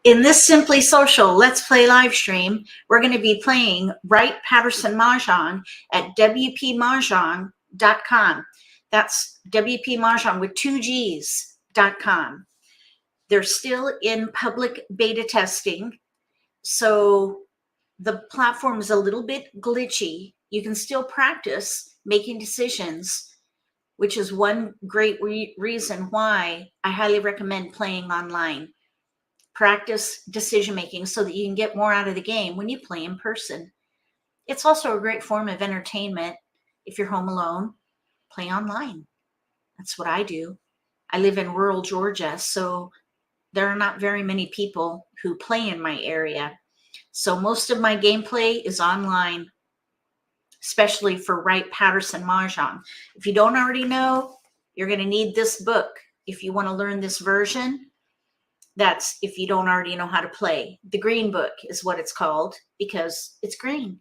In this Simply Social Let's Play live stream, we're going to be playing Wright-Patterson Mahjong at WPMJ.com. That's WPMJ with 2 G's.com. They're still in public beta testing, so the platform is a little bit glitchy. You can still practice making decisions, which is one great reason why I highly recommend playing online. Practice decision making so that you can get more out of the game when you play in person. It's also a great form of entertainment. If you're home alone, play online. That's what I do. I live in rural Georgia, so there are not very many people who play in my area. So most of my gameplay is online, especially for Wright-Patterson Mahjong. If you don't already know, you're going to need this book if you want to learn this version. That's if you don't already know how to play. The green book is what it's called because it's green.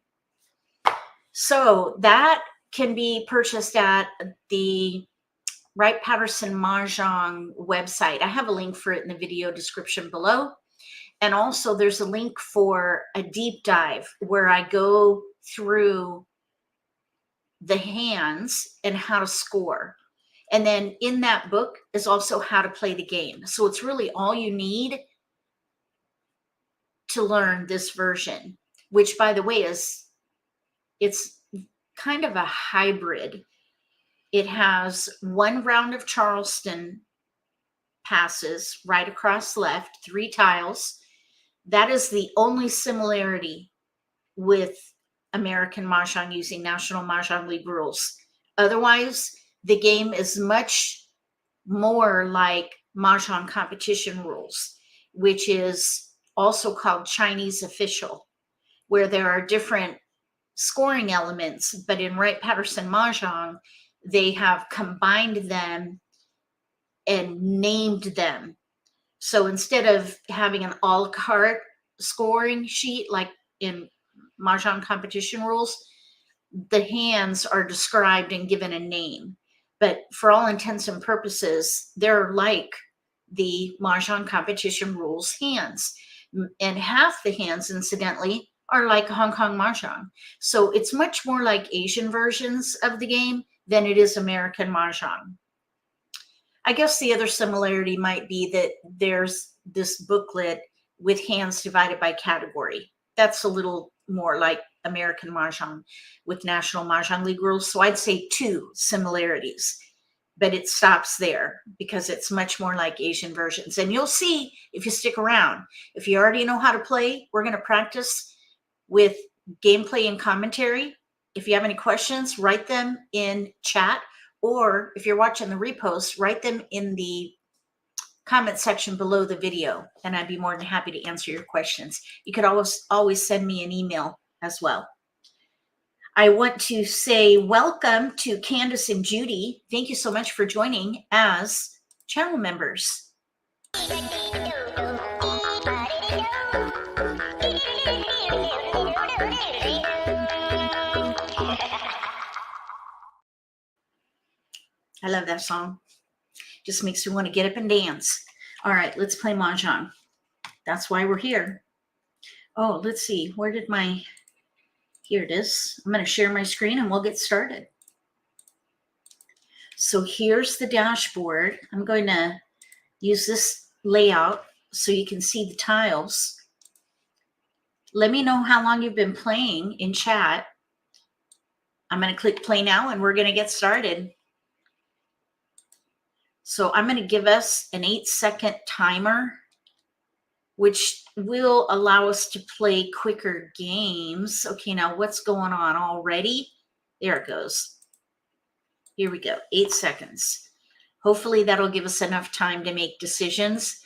So that can be purchased at the Wright-Patterson Mahjong website. I have a link for it in the video description below. And also there's a link for a deep dive where I go through the hands and how to score. And then in that book is also how to play the game. So it's really all you need to learn this version, which by the way it's kind of a hybrid. It has one round of Charleston passes right across left, 3 tiles. That is the only similarity with American Mahjong using National Mahjong League rules. Otherwise, the game is much more like Mahjong competition rules, which is also called Chinese official, where there are different scoring elements, but in Wright-Patterson Mahjong, they have combined them and named them. So instead of having an a la carte scoring sheet like in Mahjong competition rules, the hands are described and given a name. But for all intents and purposes, they're like the Mahjong competition rules hands. And half the hands, incidentally, are like Hong Kong Mahjong. So it's much more like Asian versions of the game than it is American Mahjong. I guess the other similarity might be that there's this booklet with hands divided by category. That's a little more like American Mahjong with National Mahjong League rules. So I'd say 2 similarities, but it stops there because it's much more like Asian versions. And you'll see if you stick around. If you already know how to play, we're going to practice with gameplay and commentary. If you have any questions, write them in chat, or if you're watching the repost, write them in the comment section below the video, and I'd be more than happy to answer your questions. You could always send me an email as well. I want to say welcome to Candace and Judy. Thank you so much for joining as channel members. I love that song. Just makes me want to get up and dance. All right, let's play Mahjong. That's why we're here. Oh, let's see. Where did here it is. I'm going to share my screen and we'll get started. So here's the dashboard. I'm going to use this layout so you can see the tiles. Let me know how long you've been playing in chat. I'm going to click play now and we're going to get started. So I'm going to give us an 8-second timer, which will allow us to play quicker games. Okay, now what's going on already? There it goes. Here we go, 8 seconds. Hopefully that'll give us enough time to make decisions.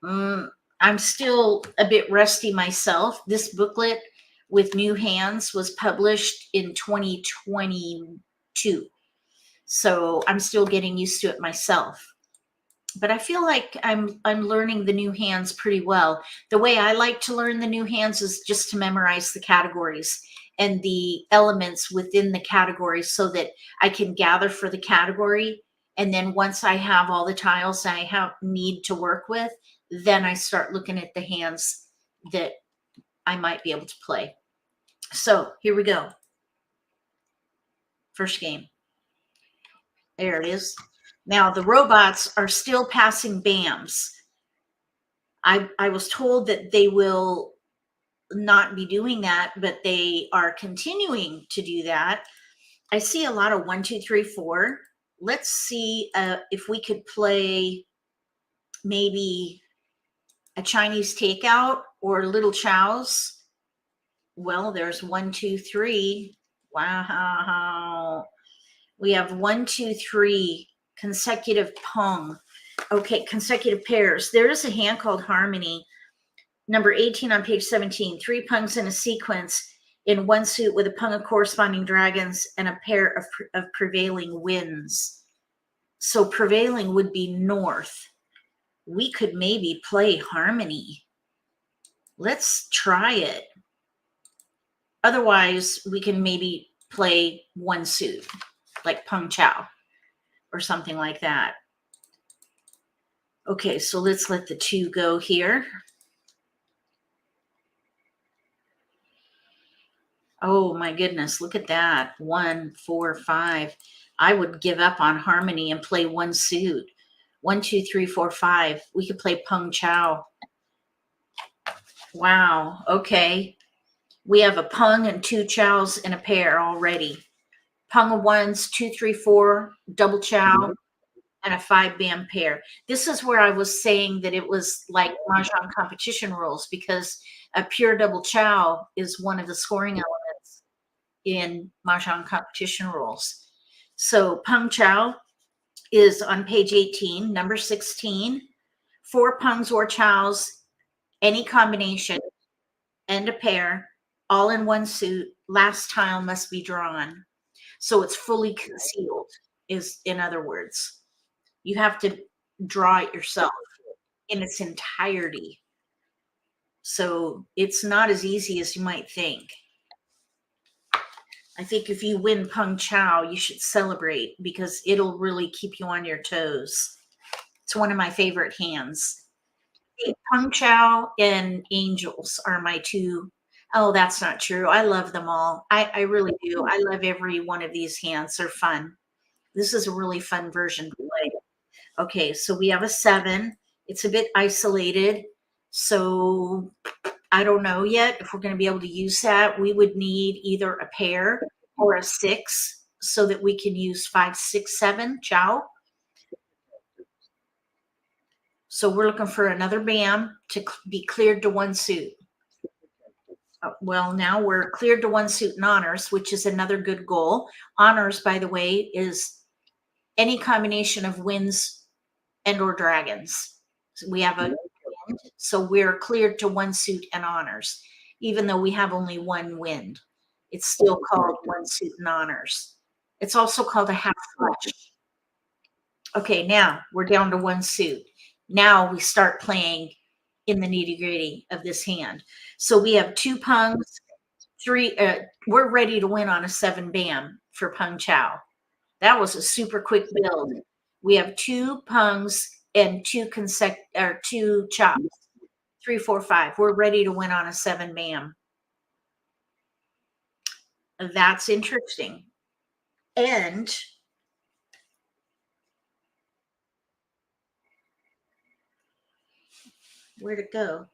I'm still a bit rusty myself. This booklet with new hands was published in 2022. So I'm still getting used to it myself. But I feel like I'm learning the new hands pretty well. The way I like to learn the new hands is just to memorize the categories and the elements within the categories so that I can gather for the category. And then once I have all the tiles I need to work with, then I start looking at the hands that I might be able to play. So here we go. First game. There it is. Now the robots are still passing BAMs. I was told that they will not be doing that, but they are continuing to do that. I see a lot of 1, 2, 3, 4. Let's see if we could play maybe a Chinese takeout or Little Chow's. Well, there's 1, 2, 3. Wow. We have 1, 2, 3 consecutive pung. Okay, consecutive pairs. There is a hand called Harmony, number 18 on page 17. 3 pungs in a sequence in one suit with a pung of corresponding dragons and a pair of prevailing winds. So prevailing would be north. We could maybe play Harmony. Let's try it. Otherwise, we can maybe play one suit, like Pung Chow or something like that. Okay, so let's let the 2 go here. Oh my goodness, look at that. 1, 4, 5. I would give up on Harmony and play one suit. 1, 2, 3, 4, 5. We could play Pung Chow. Wow, okay. We have a Pung and 2 Chows in a pair already. Pung of 1s, 2, 3, 4, double Chow, and a 5 BAM pair. This is where I was saying that it was like Mahjong competition rules, because a pure double Chow is one of the scoring elements in Mahjong competition rules. So Pung Chow is on page 18, number 16. 4 Pungs or Chows, any combination, and a pair, all in one suit. Last tile must be drawn. So it's fully concealed, is in other words. You have to draw it yourself in its entirety. So it's not as easy as you might think. I think if you win Pung Chow, you should celebrate, because it'll really keep you on your toes. It's one of my favorite hands. Pung Chow and Angels are my 2. Oh, that's not true. I love them all. I really do. I love every one of these hands. They're fun. This is a really fun version to play. Okay, so we have a 7. It's a bit isolated. So I don't know yet if we're going to be able to use that. We would need either a pair or a 6 so that we can use 5, 6, 7 Chow. So we're looking for another BAM to be cleared to one suit. Well, now we're cleared to one suit in honors, which is another good goal. Honors, by the way, is any combination of winds and or dragons. So we have a wind, so we're cleared to one suit and honors, even though we have only one wind. It's still called one suit and honors. It's also called a half flush. Okay, now we're down to one suit. Now we start playing in the nitty gritty of this hand. So we have 2 pungs, 3. We're ready to win on a 7 BAM for Pung Chow. That was a super quick build. We have 2 pungs and 2 chops. 3, 4, 5. We're ready to win on a 7 BAM. That's interesting. And where'd it go?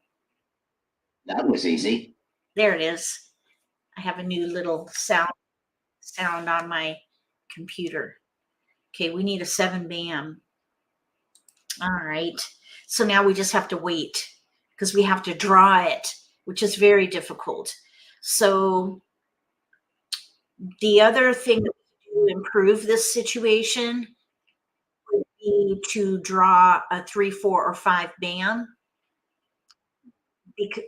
That was easy. There it is. I have a new little sound on my computer. Okay, we need a 7 BAM. All right. So now we just have to wait, because we have to draw it, which is very difficult. So the other thing that we do to improve this situation would be to draw a 3, 4, or 5 BAM.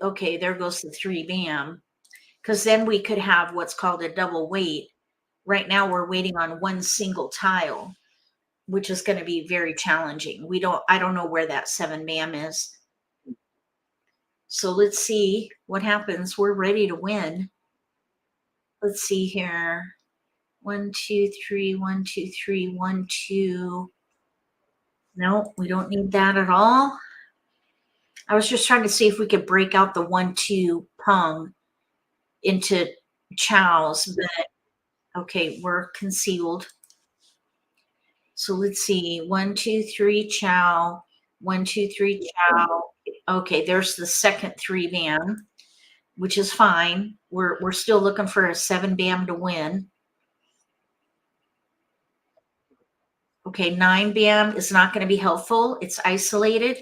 Okay, there goes the 3 BAM, because then we could have what's called a double wait. Right now we're waiting on one single tile, which is going to be very challenging. I don't know where that 7 BAM is. So let's see what happens. We're ready to win. Let's see here. 1, 2, 3, 1, 2, 3, 1, 2. No, we don't need that at all. I was just trying to see if we could break out the 1-2 pung into chows, but okay, we're concealed. So let's see, 1, 2, 3 chow, 1, 2, 3 chow. Okay, there's the second 3 bam, which is fine. We're still looking for a 7 bam to win. Okay, 9 bam is not going to be helpful. It's isolated.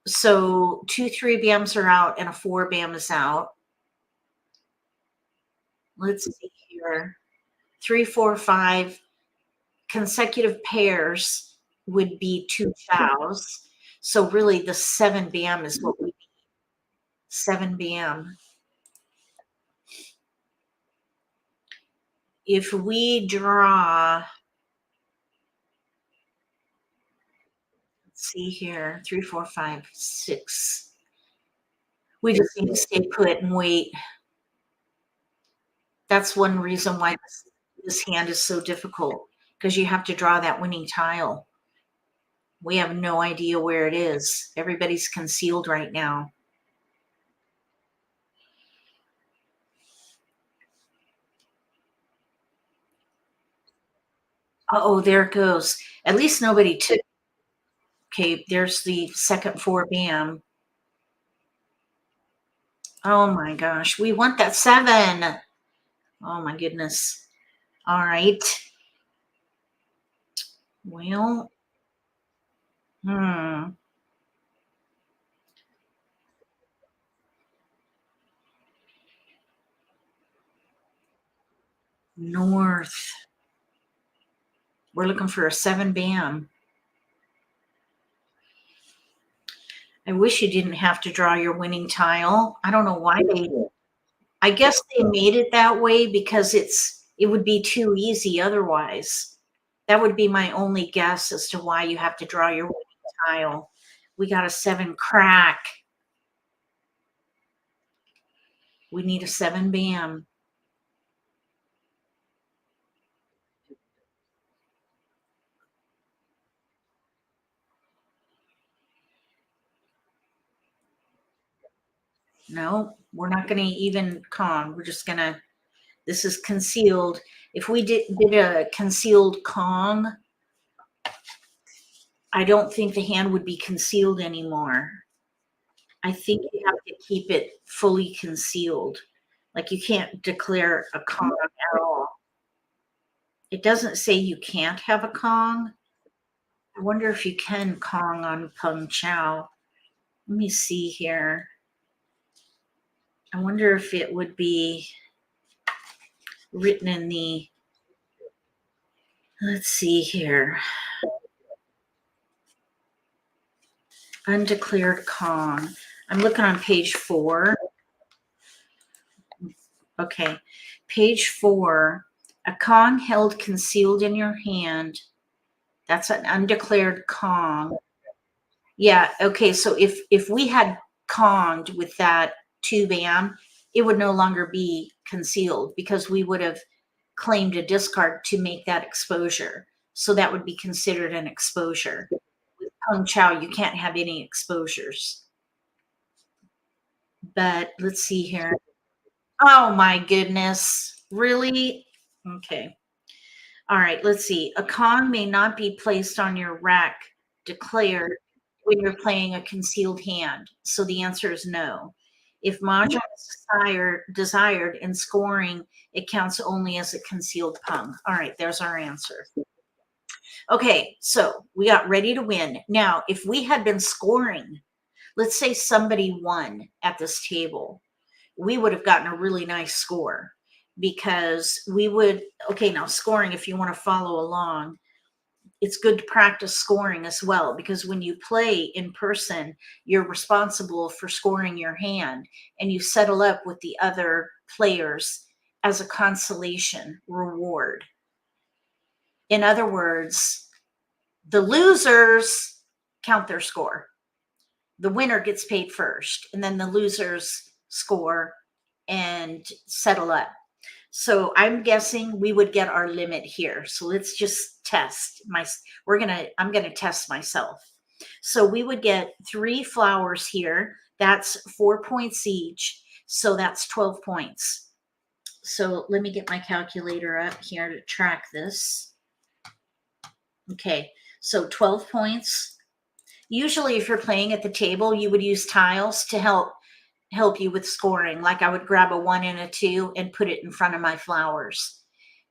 So 2 3 bams are out and a 4 bam is out. Let's see here. 3 4 5 consecutive pairs would be 2 chows. So really the 7 bam is what we need. 7 bam. If we draw, let's see here, 3 4 5 6. We just need to stay put and wait. That's one reason why this hand is so difficult, because you have to draw that winning tile. We have no idea where it is. Everybody's concealed right now. Oh, there it goes. At least nobody took. Okay, there's the second 4 bam. Oh my gosh, we want that 7. Oh my goodness. All right. Well, north. We're looking for a 7 bam. I wish you didn't have to draw your winning tile. I don't know why I guess they made it that way because it would be too easy otherwise. That would be my only guess as to why you have to draw your winning tile. We got a 7 crack. We need a 7 bam. No, we're not going to even Kong. We're just going to, this is concealed. If we did a concealed Kong, I don't think the hand would be concealed anymore. I think you have to keep it fully concealed. Like you can't declare a Kong at all. It doesn't say you can't have a Kong. I wonder if you can Kong on Peng Chao. Let me see here. I wonder if it would be written in the, let's see here. Undeclared Kong. I'm looking on page 4. Okay, page 4. A Kong held concealed in your hand. That's an undeclared Kong. Yeah, okay, so if we had Konged with that 2 bam, it would no longer be concealed because we would have claimed a discard to make that exposure. So that would be considered an exposure. With Peng Chao, you can't have any exposures. But let's see here. Oh my goodness. Really? Okay. All right, let's see. A Kong may not be placed on your rack declared when you're playing a concealed hand. So the answer is no. If MAHJLIFE is desired in scoring, it counts only as a concealed Pung. All right, there's our answer. Okay, so we got ready to win. Now, if we had been scoring, let's say somebody won at this table, we would have gotten a really nice score because we would, okay, now scoring, if you want to follow along, it's good to practice scoring as well, because when you play in person, you're responsible for scoring your hand and you settle up with the other players as a consolation reward. In other words, the losers count their score. The winner gets paid first, and then the losers score and settle up. So I'm guessing we would get our limit here. So let's just test I'm going to test myself. So we would get 3 flowers here. That's 4 points each. So that's 12 points. So let me get my calculator up here to track this. Okay, so 12 points. Usually if you're playing at the table, you would use tiles to help you with scoring. Like I would grab a 1 and a 2 and put it in front of my flowers.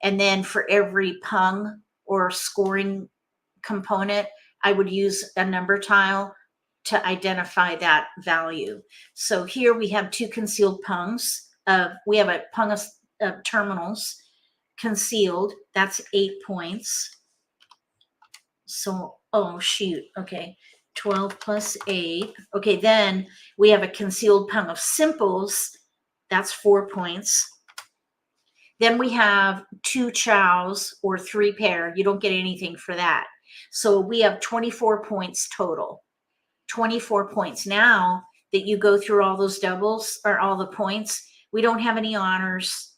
And then for every pung or scoring component, I would use a number tile to identify that value. So here we have 2 concealed pungs. We have a pung of terminals concealed. That's 8 points. So, oh shoot, okay. 12 plus 8. Okay, then we have a concealed pung of simples. That's 4 points. Then we have 2 chows or 3 pair. You don't get anything for that. So we have 24 points total. 24 points. Now that you go through all those doubles or all the points, we don't have any honors.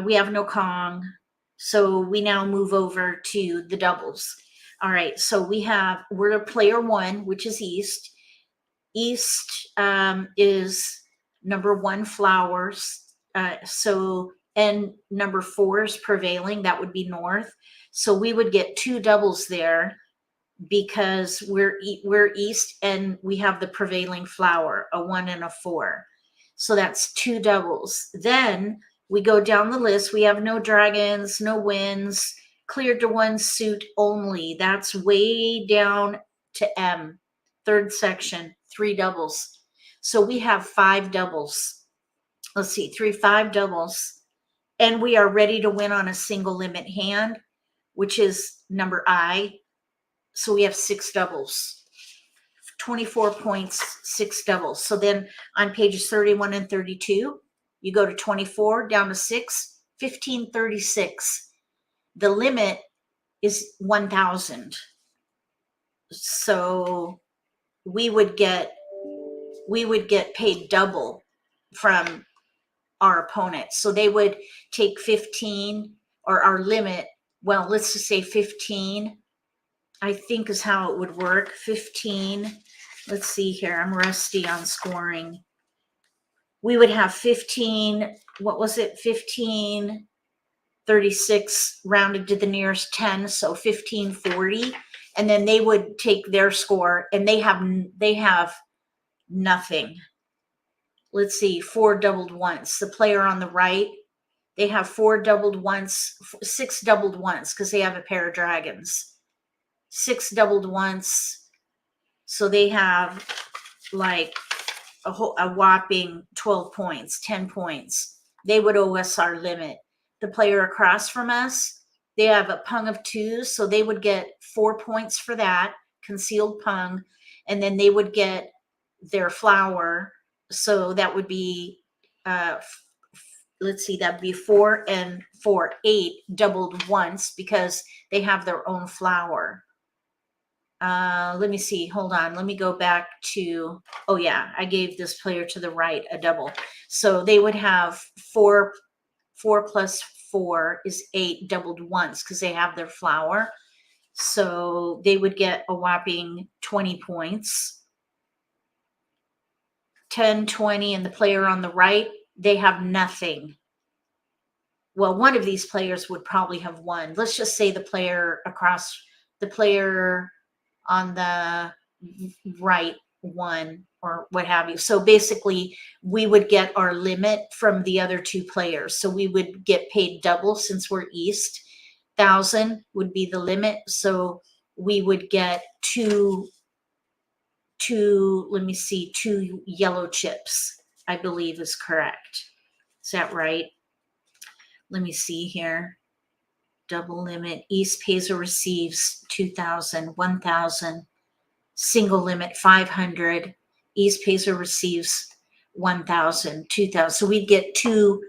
We have no Kong. So we now move over to the doubles. All right, so we're player 1, which is East. East is number 1 flowers. And number 4 is prevailing. That would be North. So we would get 2 doubles there because we're East and we have the prevailing flower, a 1 and a 4. So that's 2 doubles. Then we go down the list. We have no dragons, no winds, cleared to 1 suit only. That's way down to M, 3rd section, 3 doubles. So we have 5 doubles. Let's see, 5 doubles. And we are ready to win on a single limit hand, which is number I. So we have 6 doubles. 24 points, 6 doubles. So then on pages 31 and 32, you go to 24, down to 6, 1536. The limit is 1,000. So we would get paid double from our opponents. So they would take 15, or our limit, well, let's just say 15, I think is how it would work. 15, let's see here, I'm rusty on scoring. We would have 15, what was it, 1536 rounded to the nearest 10, so 1540. And then they would take their score, and they have nothing. Let's see, 4 doubled once. The player on the right, they have 4 doubled once, 6 doubled once, because they have a pair of dragons. 6 doubled once. So they have like a whopping 12 points, 10 points. They would owe us our limit. The player across from us, they have a pung of 2s, so they would get 4 points for that, concealed pung, and then they would get their flower. So that would be, let's see, that'd be 4 and 4, 8 doubled once because they have their own flower. Let me see, hold on. Let me go back to, oh yeah, I gave this player to the right a double. So they would have 4 plus 4 is 8 doubled once because they have their flower. So they would get a whopping 20 points. 10, 20, and the player on the right, they have nothing. Well, one of these players would probably have 1. Let's just say the player on the right 1 or what have you. So basically we would get our limit from the other 2 players. So we would get paid double since we're East. 1,000 would be the limit. So we would get 2, let me see, 2 yellow chips, I believe is correct. Is that right? Let me see here. Double limit. East pays or receives 2,000, 1,000. Single limit 500. East pays or receives 1,000, 2,000. So we'd get 2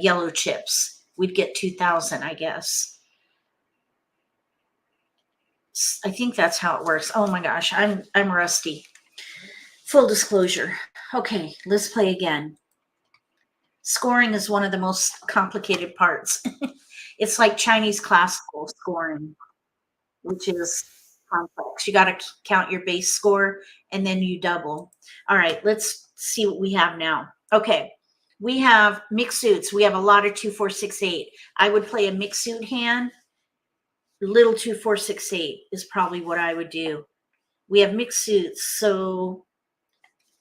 yellow chips. We'd get 2,000, I guess. I think that's how it works. Oh my gosh, I'm rusty. Full disclosure. Okay, let's play again. Scoring is one of the most complicated parts. It's like Chinese classical scoring, which is complex. You got to count your base score and then you double. All right, let's see what we have now. Okay, we have mixed suits. We have a lot of 2, 4, 6, 8. I would play a mixed suit hand. Little 2, 4, 6, 8 is probably what I would do. We have mixed suits, so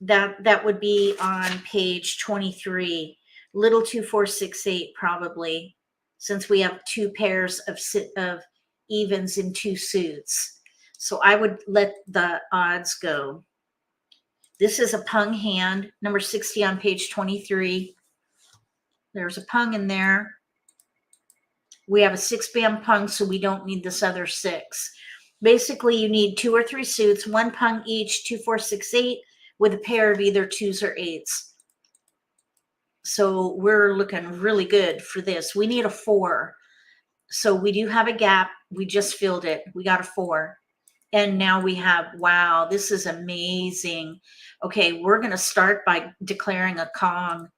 that would be on page 23. Little 2, 4, 6, 8 probably, since we have 2 pairs of evens in 2 suits. So I would let the odds go. This is a pung hand, number 60 on page 23. There's a pung in there. We have a 6-band pung, so we don't need this other 6. Basically, you need 2 or 3 suits, 1 pung each, 2, 4, 6, 8, with a pair of either 2s or 8s. So we're looking really good for this. We need a 4. So we do have a gap. We just filled it. We got a 4. And now we have, wow, this is amazing. Okay, we're going to start by declaring a Kong.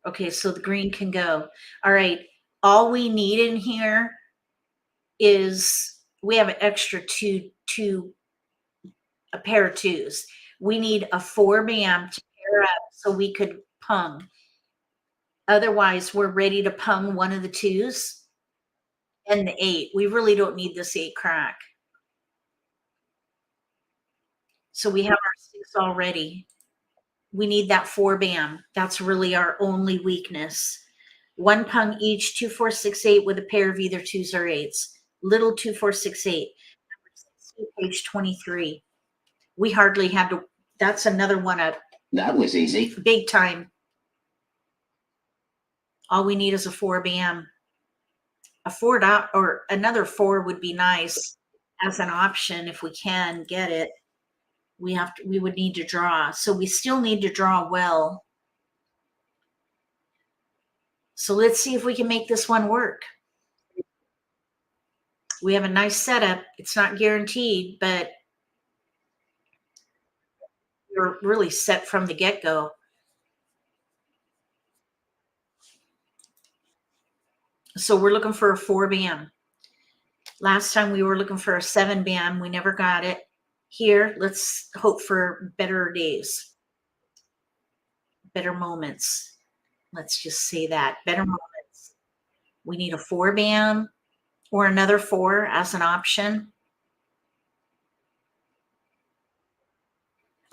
Okay, so the green can go. All right, all we need in here is we have an extra a pair of 2s. We need a 4-band to pair up so we could pung. Otherwise, we're ready to pung one of the 2s and the 8. We really don't need this 8 crack. So we have our 6 already. We need that 4-band. That's really our only weakness. 1 pung each, 2, 4, 6, 8 with a pair of either 2s or 8s. Little 2, 4, 6, 8. Page 23. We hardly had to. That's another one of. That was easy. Big time. All we need is a 4-band. A 4 or another 4 would be nice as an option if we can get it. We would need to draw. So we still need to draw well. So let's see if we can make this one work. We have a nice setup. It's not guaranteed, but we're really set from the get-go. So we're looking for a 4-band. Last time we were looking for a 7-band. We never got it. Here, let's hope for better days. Better moments. Let's just say that. Better moments. We need a 4-band or another 4 as an option.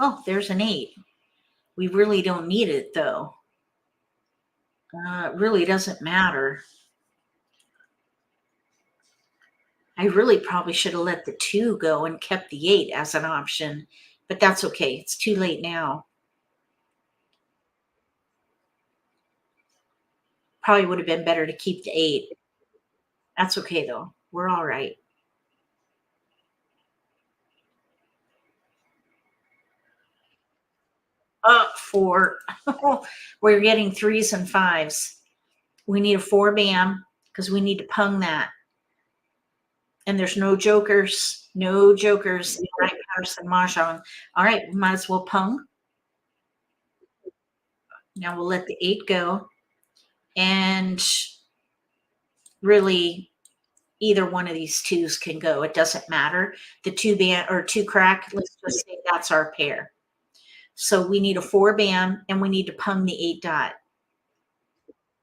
Oh, there's an 8. We really don't need it, though. It really doesn't matter. I really probably should have let the 2 go and kept the 8 as an option, but that's okay. It's too late now. Probably would have been better to keep the 8. That's okay, though. We're all right. Up 4. We're getting 3s and 5s. We need a 4-band because we need to pung that. And there's no jokers. No jokers in right Patterson Mahjong. All right, we might as well pung. Now we'll let the 8 go. And really, either one of these 2s can go. It doesn't matter. The 2-band or 2 crack, let's just say that's our pair. So we need a 4-band and we need to pung the 8 dot.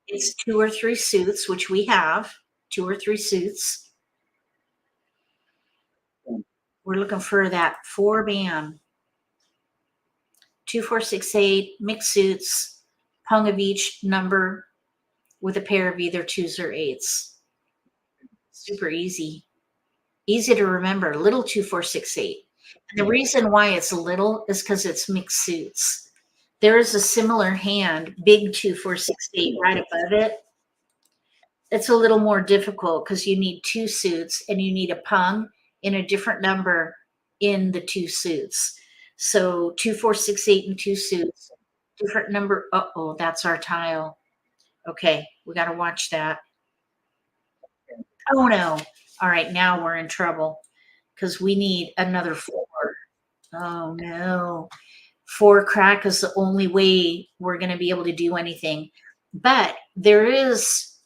It's 2 or 3 suits, which we have. 2 or 3 suits. We're looking for that 4-band. 2, 4, 6, 8, mixed suits, pung of each number with a pair of either 2s or 8s. Super easy. Easy to remember. Little 2, 4, 6, 8. And the reason why it's little is because it's mixed suits. There is a similar hand, big 2, 4, 6, 8, right above it. It's a little more difficult because you need 2 suits and you need a pung in a different number in the 2 suits. So 2, 4, 6, 8 and 2 suits, different number. Uh-oh, that's our tile. Okay, we got to watch that. Oh no. All right, now we're in trouble because we need another 4. Oh no. 4 crack is the only way we're going to be able to do anything. But there is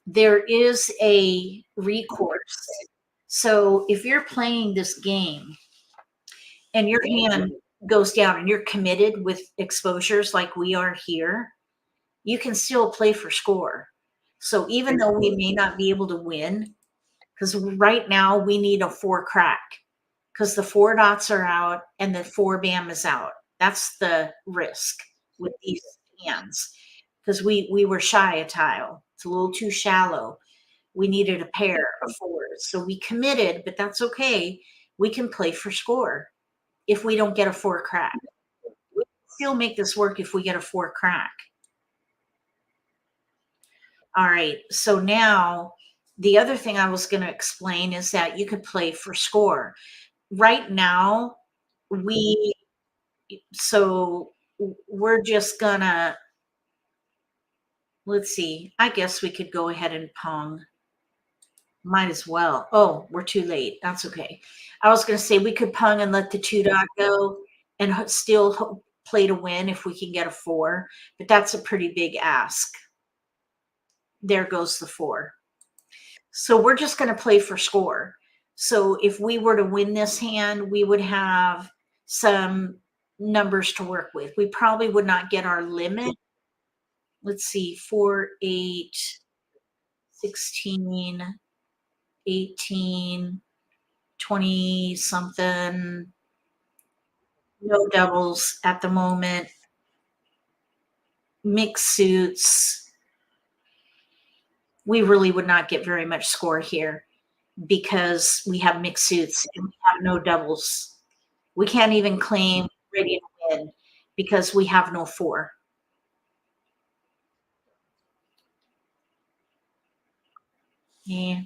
there is a recourse. So if you're playing this game and your hand goes down and you're committed with exposures like we are here, you can still play for score. So even though we may not be able to win, because right now we need a 4 crack, because the 4 dots are out and the 4 bam is out. That's the risk with these hands, because we were shy a tile. It's a little too shallow. We needed a pair of 4s. So we committed, but that's okay. We can play for score if we don't get a 4 crack. We can still make this work if we get a 4 crack. All right, so now the other thing I was going to explain is that you could play for score. Right now, so we're just gonna, let's see, I guess we could go ahead and pong. Might as well. Oh, we're too late. That's okay. I was going to say we could pong and let the 2 dot go and still play to win if we can get a 4, but that's a pretty big ask. There goes the 4. So we're just going to play for score. So if we were to win this hand, we would have some numbers to work with. We probably would not get our limit. Let's see, 4, 8, 16, 18, 20 something. No doubles at the moment. Mixed suits. We really would not get very much score here because we have mixed suits and we have no doubles. We can't even claim ready to win because we have no 4. Yeah,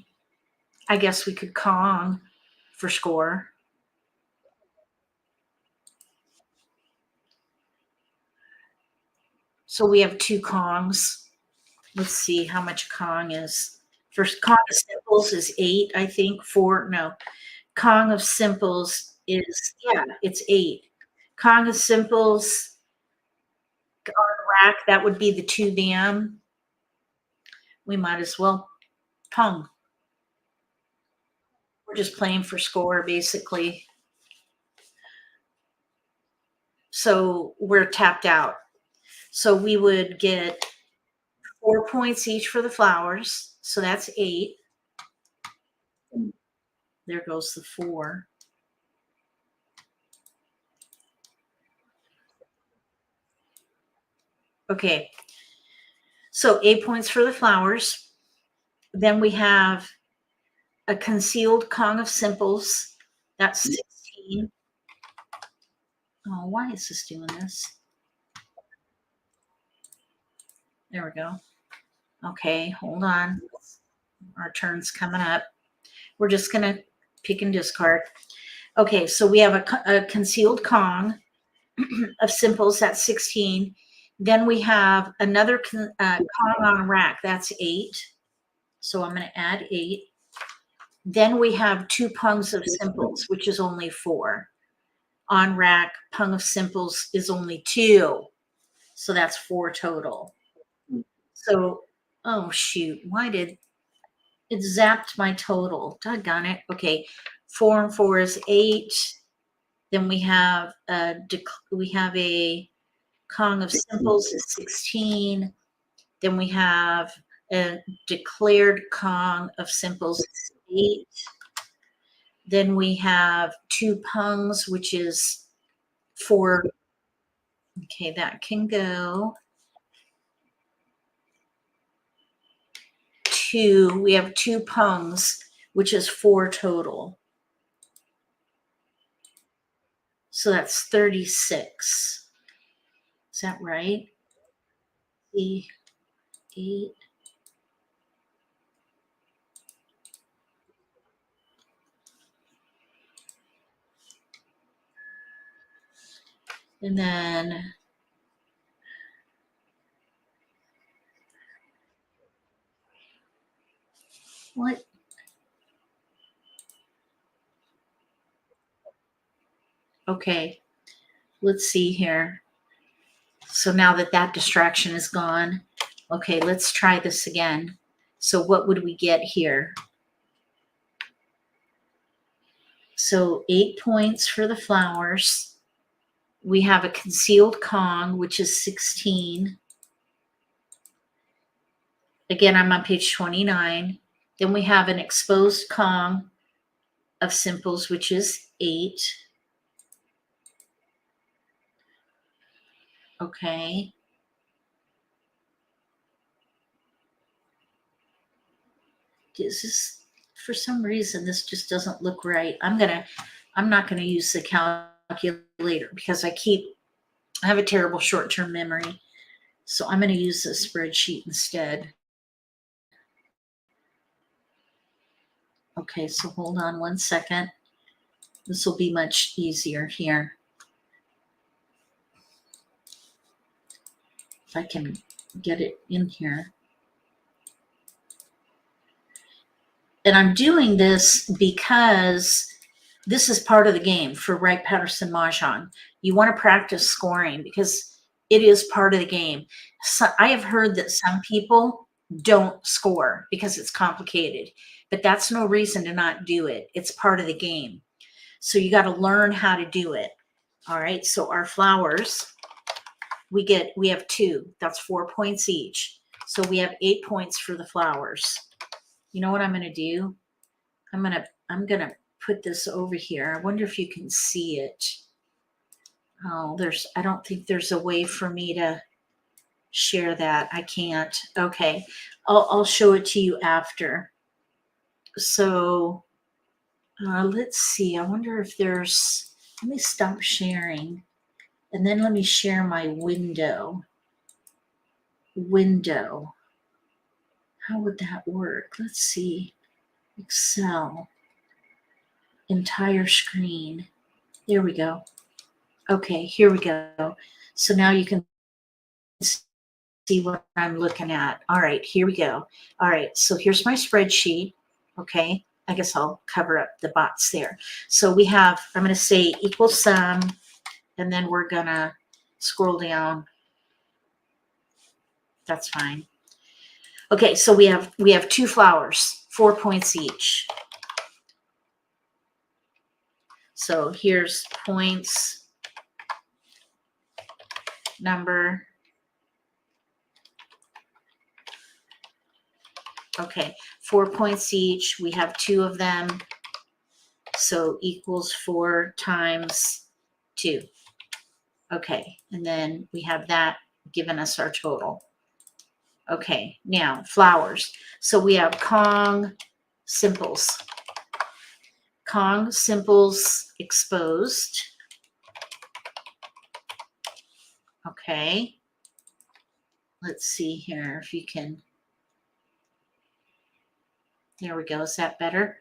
I guess we could Kong for score. So we have 2 Kongs. Let's see how much Kong is. First, Kong of Simples is 8, I think. 4, no. Kong of Simples is, yeah, it's 8. Kong of Simples on rack, that would be the 2 bam. We might as well pong. We're just playing for score, basically. So we're tapped out. So we would get 4 points each for the flowers. So that's 8. There goes the 4. Okay. So 8 points for the flowers. Then we have a concealed Kong of Simples. That's 16. Oh, why is this doing this? There we go. Okay, hold on. Our turn's coming up. We're just going to pick and discard. Okay, so we have a concealed Kong of Simples. That's 16. Then we have another Kong on a rack. That's 8. So I'm going to add 8. Then we have 2 Pungs of Simples, which is only 4. On rack, Pung of Simples is only 2. So that's 4 total. So, oh shoot, why did it zapped my total? Doggone it. Okay, 4 and 4 is 8. Then we have a Kong of Simples is 16. Then we have a declared Kong of Simples is 8. Then we have 2 Pungs, which is 4. Okay, that can go. 2. We have 2 Pungs, which is 4 total. So that's 36. Is that right? 8. And then what? Okay, let's see here. So now that distraction is gone, okay, let's try this again. So what would we get here? So 8 points for the flowers. We have a concealed Kong, which is 16. Again, I'm on page 29. Then we have an exposed Kong of simples, which is 8. Okay. Is this, for some reason, this just doesn't look right. I'm not gonna use the calculator because I have a terrible short-term memory. So I'm gonna use the spreadsheet instead. Okay, so hold on one second. This will be much easier here. If I can get it in here. And I'm doing this because this is part of the game for Wright Patterson Mahjong. You want to practice scoring because it is part of the game. So I have heard that some people don't score because it's complicated, but that's no reason to not do it. It's part of the game. So you got to learn how to do it. All right, so our flowers, we have 2. That's 4 points each. So we have 8 points for the flowers. You know what I'm going to do? I'm going to put this over here. I wonder if you can see it. Oh, I don't think there's a way for me to share that. I can't. Okay. I'll show it to you after. So let's see. I wonder if there's, let me stop sharing and then let me share my window. How would that work? Let's see. Excel. Entire screen. There we go. Okay, here we go. So now you can see what I'm looking at. All right, here we go. All right, so here's my spreadsheet. Okay, I guess I'll cover up the box there. So we have, I'm going to say equal sum, and then we're going to scroll down. That's fine. Okay, so we have 2 flowers, 4 points each. So here's points, number. Okay, 4 points each. We have 2 of them. So equals 4 times 2. Okay, and then we have that giving us our total. Okay, now flowers. So we have Kong simples. Kong simples exposed. Okay. Let's see here if you can. There we go. Is that better?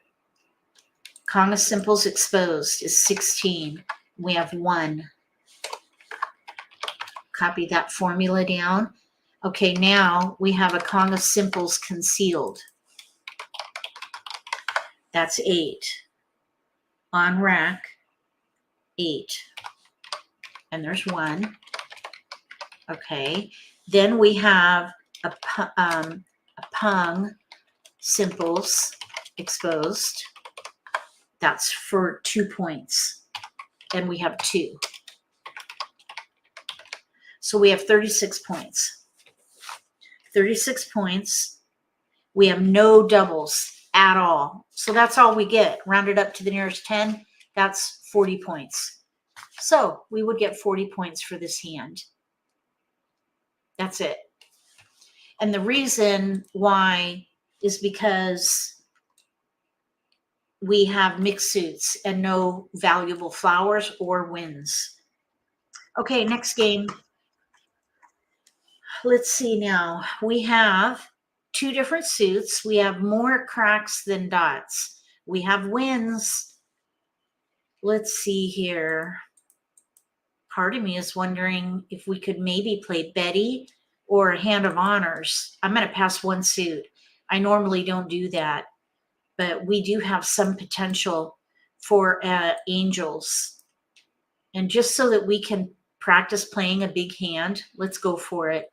Kong of simples exposed is 16. We have 1. Copy that formula down. Okay, now we have a Kong of simples concealed. That's 8. On rack, 8. And there's 1. Okay. Then we have a Pung simples exposed. That's for 2 points. And we have 2. So we have 36 points. 36 points. We have no doubles at all. So that's all we get. Rounded up to the nearest 10, that's 40 points. So we would get 40 points for this hand. That's it. And the reason why is because we have mixed suits and no valuable flowers or wins. Okay, next game. Let's see now. We have 2 different suits. We have more cracks than dots. We have wins. Let's see here. Part of me is wondering if we could maybe play Betty or a hand of honors. I'm going to pass 1 suit. I normally don't do that, but we do have some potential for angels. And just so that we can practice playing a big hand, let's go for it.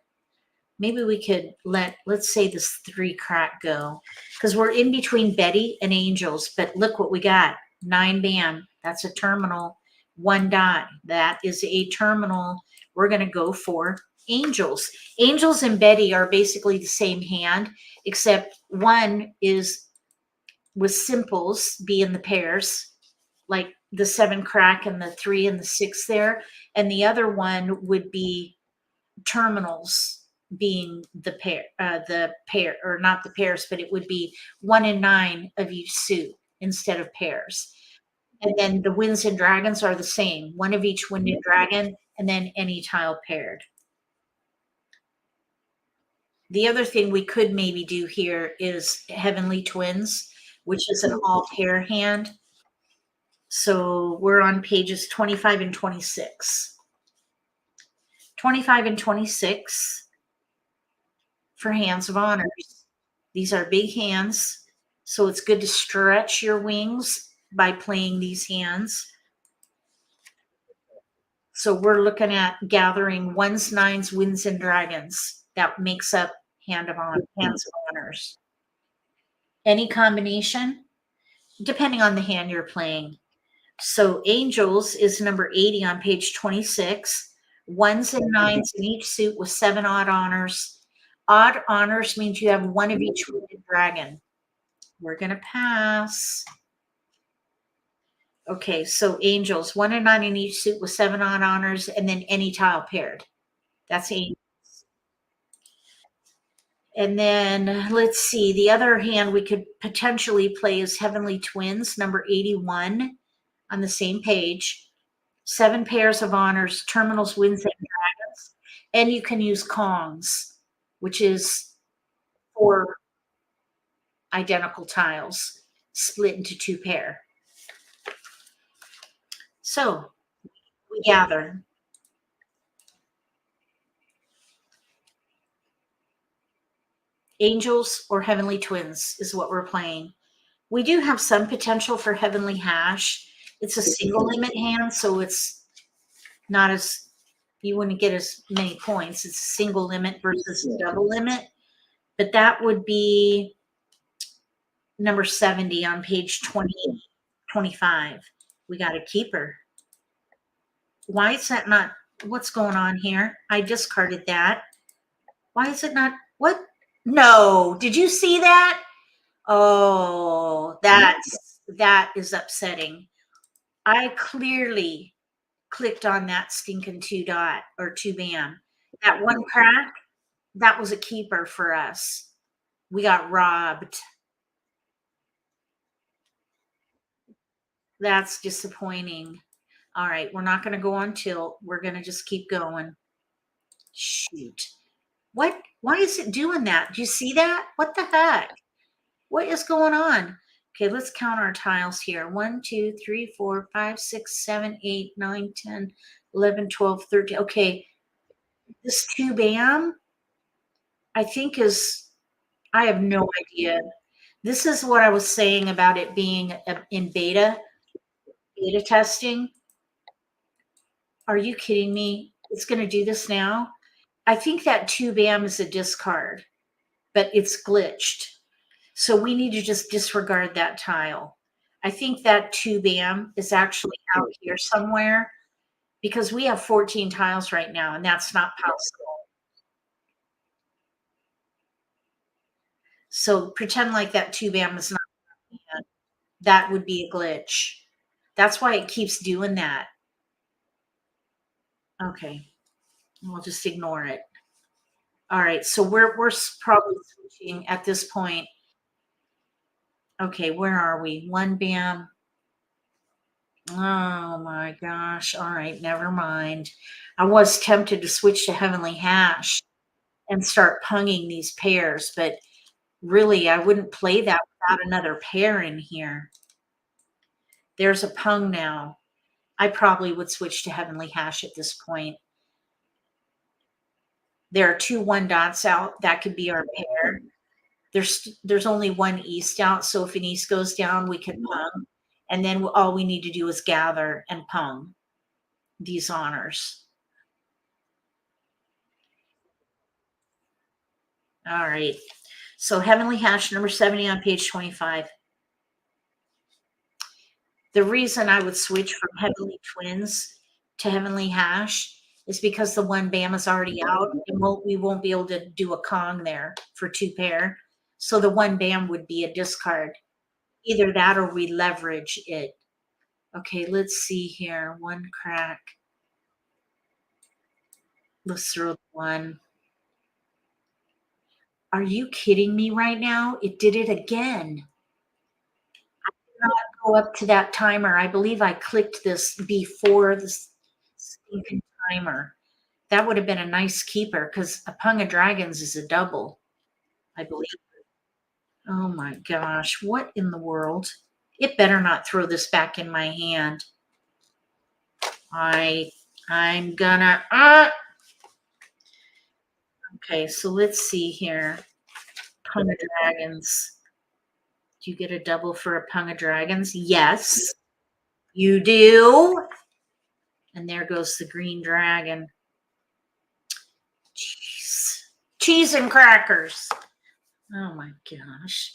maybe we could let's say this 3 crack go, because we're in between Betty and Angels. But look what we got: 9 bam. That's a terminal. 1 dot. That is a terminal. We're going to go for Angels. Angels and Betty are basically the same hand, except one is with simples being the pairs, like the 7 crack and the 3 and the 6 there, and the other one would be terminals being the pair, or not the pairs, but it would be 1 and 9 of each suit instead of pairs. And then the winds and dragons are the same, 1 of each wind and dragon, and then any tile paired. The other thing we could maybe do here is Heavenly Twins, which is an all pair hand. So we're on pages 25 and 26. 25 and 26 for hands of honors. These are big hands, so it's good to stretch your wings by playing these hands. So we're looking at gathering 1s, 9s, winds, and dragons. That makes up hands of honors. Any combination, depending on the hand you're playing. So Angels is number 80 on page 26. 1s and 9s in each suit with 7 odd honors. Odd honors means you have 1 of each wounded dragon. We're going to pass. Okay, so Angels, 1 and 9 in each suit with 7 odd honors, and then any tile paired. That's Angels. And then let's see, the other hand we could potentially play is Heavenly Twins, number 81 on the same page. 7 pairs of honors, terminals, winds, and dragons. And you can use Kongs, which is 4 identical tiles split into 2 pair. So we gather. Angels or Heavenly Twins is what we're playing. We do have some potential for Heavenly Hash. It's a single limit hand, so it's not as, you wouldn't get as many points. It's a single limit versus double limit. But that would be number 70 on page 25. We got a keeper. Why is that not, what's going on here? I discarded that. Why is it not, what? No, did you see that? Oh, that is upsetting. I clearly clicked on that stinking 2 dot or 2 bam. That 1 crack, that was a keeper for us. We got robbed. That's disappointing. All right, we're not going to go on tilt. We're going to just keep going. Shoot. What? Why is it doing that? Do you see that? What the heck? What is going on? Okay, let's count our tiles here. 1, 2, 3, 4, 5, 6, 7, 8, 9, 10, 11, 12, 13. Okay, this 2 bam, I think is, I have no idea. This is what I was saying about it being in beta testing. Are you kidding me? It's going to do this now? I think that 2 bam is a discard, but it's glitched. So we need to just disregard that tile. I think that 2 bam is actually out here somewhere, because we have 14 tiles right now, and that's not possible. So pretend like that 2 bam is not. That would be a glitch. That's why it keeps doing that. Okay, we'll just ignore it. All right, so we're probably switching at this point. Okay, where are we? 1 bam. Oh my gosh. All right, never mind. I was tempted to switch to Heavenly Hash and start punging these pairs, but really I wouldn't play that without another pair in here. There's a pung now. I probably would switch to Heavenly Hash at this point. There are 2 1 dots out. That could be our pair. There's only 1 east out, so if an east goes down, we can pung. And then all we need to do is gather and pung these honors. All right. So Heavenly Hash number 70 on page 25. The reason I would switch from Heavenly Twins to Heavenly Hash is because the one BAM is already out and we won't be able to do a Kong there for 2 pair. So the one BAM would be a discard. Either that or we leverage it. Okay, let's see here. 1 crack. Let's throw 1. Are you kidding me right now? It did it again. Not go up to that timer. I believe I clicked this before the stinking timer. That would have been a nice keeper because a Pung of Dragons is a double, I believe. Oh my gosh, what in the world? It better not throw this back in my hand. I'm gonna okay, so let's see here. Pung of Dragons. Do you get a double for a Pung of Dragons? Yes, you do. And there goes the green dragon. Jeez. Cheese and crackers. Oh my gosh.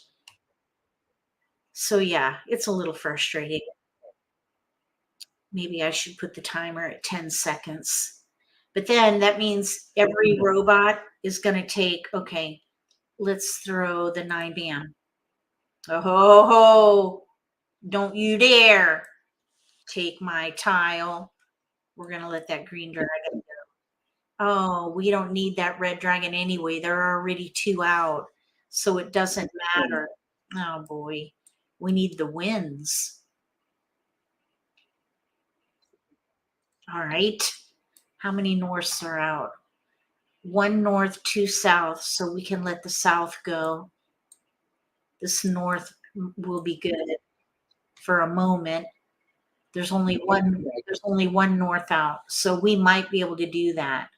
So yeah, it's a little frustrating. Maybe I should put the timer at 10 seconds. But then that means every robot is going to take, okay, let's throw the 9 BAM. Oh, ho, ho. Don't you dare take my tile. We're going to let that green dragon go. Oh, we don't need that red dragon anyway. There are already 2 out. So it doesn't matter. Oh boy. We need the wins. All right. How many norths are out? 1 north, 2 south. So we can let the south go. This north will be good for a moment. There's only one north out. So we might be able to do that.